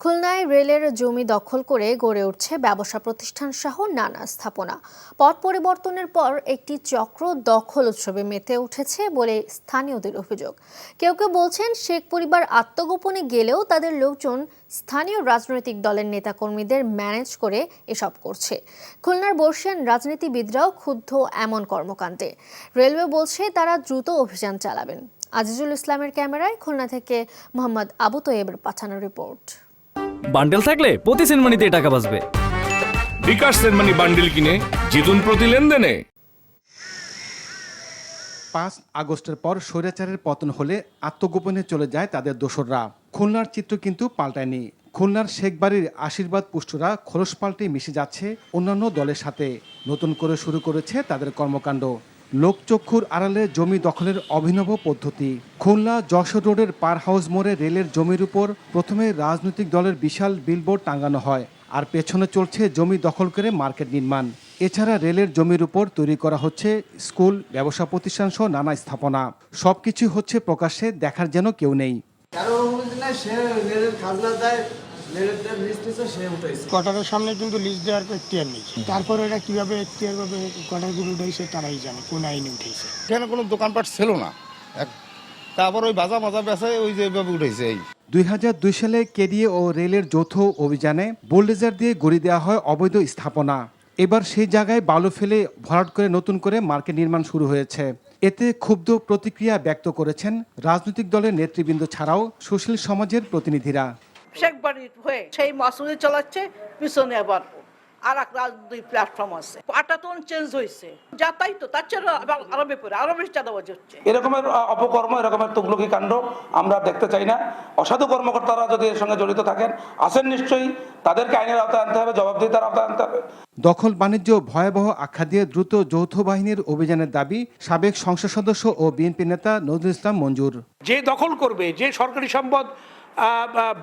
খুলনায় রেলের জমি দখল করে গড়ে উঠছে ব্যবসা প্রতিষ্ঠান সহ নানা স্থাপনা। পথ পরিবর্তনের পর একটি চক্র দখল উৎসবে মেতে উঠেছে বলে স্থানীয়দের অভিযোগ। কেউ কেউ বলছেন শেখ পরিবার আত্মগোপনে গেলেও তাদের লোকজন স্থানীয় রাজনৈতিক দলের নেতাকর্মীদের ম্যানেজ করে এসব করছে। খুলনার বর্ষিয়ান রাজনীতিবিদরাও ক্ষুব্ধ এমন কর্মকাণ্ডে। রেলওয়ে বলছে তারা দ্রুত অভিযান চালাবেন। আজিজুল ইসলামের ক্যামেরায় খুলনা থেকে মোহাম্মদ আবু তৈয়বের পাঠানো রিপোর্ট। বান্ডেল থাকলে প্রতি সেনমানিতে টাকা বাঁচবে। বিকাশ সেনমানি বান্ডেল কিনে জিতুন প্রতি লেনদেনে। 5 আগস্টের পর স্বৈরাচারের পতন হলে আত্মগোপনে চলে যায় তাদের দোসররা। খুলনার চিত্র কিন্তু পাল্টায়নি। খুলনার শেখবাড়ির আশীর্বাদ পুষ্টরা খোলস পাল্টে মিশে যাচ্ছে অন্যান্য দলের সাথে। নতুন করে শুরু করেছে তাদের কর্মকাণ্ড। লোকচক্ষুর আড়ালে জমি দখলের অভিনব পদ্ধতি। খুলনা যশোর রোডের পার হাউস মোড়ে রেলের জমির উপর প্রথমে রাজনৈতিক দলের বিশাল বিলবোর্ড টাঙানো হয়, আর পেছনে চলছে জমি দখল করে মার্কেট নির্মাণ। এছাড়া রেলের জমির উপর তৈরি করা হচ্ছে স্কুল, ব্যবসা প্রতিষ্ঠান সহ নানা স্থাপনা। সবকিছু হচ্ছে প্রকাশ্যে, দেখার যেন কেউ নেই। কোয়ার্টারের সামনে কিন্তু লিস্ট দেওয়ার এখতিয়ার নেই। তারপরে এরা কিভাবে এখতিয়ার পাবে, কোয়ার্টারগুলো উঠেছে তারাই জানে কোন আইনে উঠেছে। এখানে কোনো দোকানপাট ছিল না, তারপর ওই বাজা মাজা বেসায় ওই যে উঠেছে। 2002 সালে কেডিএ ও রেলের যৌথ অভিযানে বুলডোজার দিয়ে গড়িয়ে দেওয়া হয় অবৈধ স্থাপনা। এবার সেই জায়গায় বালু ফেলে ভরাট করে নতুন করে মার্কেট নির্মাণ শুরু হয়েছে। এতে ক্ষুব্ধ প্রতিক্রিয়া ব্যক্ত করেছেন রাজনৈতিক দলের নেতৃবৃন্দ ছাড়াও সুশীল সমাজের প্রতিনিধিরা। শেখবাড়ির হয়ে সেই মাসুলি চালাচ্ছে, পিছনে আবার আর এক রাজনৈতিক প্ল্যাটফর্ম আছে। পাটাতন চেঞ্জ হয়েছে, যাতাই তো তার চেয়ে আরো ব্যাপারে আরো বেশি চাঁদাবাজি হচ্ছে। এরকমের অপকর্ম, এরকমের তুগলকি কাণ্ড আমরা দেখতে চাই না। অসাধু কর্মকর্তারা যদি এর সঙ্গে জড়িত থাকেন, আছেন নিশ্চয়ই, তাদেরকে আইনের আওতায় আনতে হবে, জবাবদিহিতার আওতায় আনতে হবে। দখল বাণিজ্য ভয়াবহ আখ্যা দিয়ে দ্রুত যৌথ বাহিনীর অভিযানের দাবি সাবেক সংসদ সদস্য ও বিএনপি নেতা নজরুল ইসলাম মঞ্জুর। যে দখল করবে, যে সরকারি সম্পদ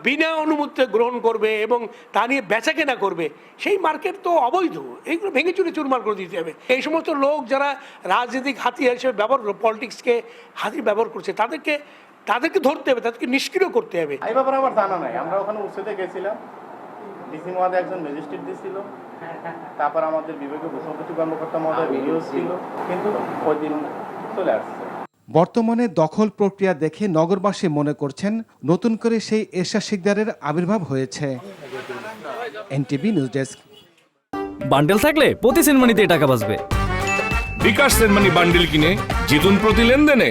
বিনা অনুমতিতে গ্রহণ করবে এবং তা নিয়ে বেচাকেনা করবে, সেই মার্কেট তো অবৈধ। এইগুলো ভেঙে চুরে চুরমার করে দিতে হবে। এই সমস্ত লোক যারা রাজনৈতিক হাতিয়ার হিসেবে ব্যবহার করে, পলিটিক্সকে হাতিয়ার ব্যবহার করছে, তাদেরকে ধরতে হবে, তাদেরকে নিষ্ক্রিয় করতে হবে। এই ব্যাপারে আমার জানা নাই। আমরা ওখানে উচ্ছেদে গেছিলাম, ডিসি মহোদয় একজন ম্যাজিস্ট্রেট দিয়েছিল, তারপর আমাদের বিভাগীয় ঘোষণাপতি কর্মকর্তা মহোদয় ভিডিও ছিল, কিন্তু ওই দিন চলে আসছে। বর্তমানে দখল প্রক্রিয়া দেখে নগরবাসী মনে করছেন নতুন করে সেই এরশাদ শিকদারের আবির্ভাব হয়েছে। NTV news desk. বান্ডেল থাকলে প্রতি সেনমানিতে টাকা বাঁচবে। বিকাশ সেনমানি বান্ডেল কিনে জিতুন প্রতি লেনদেনে।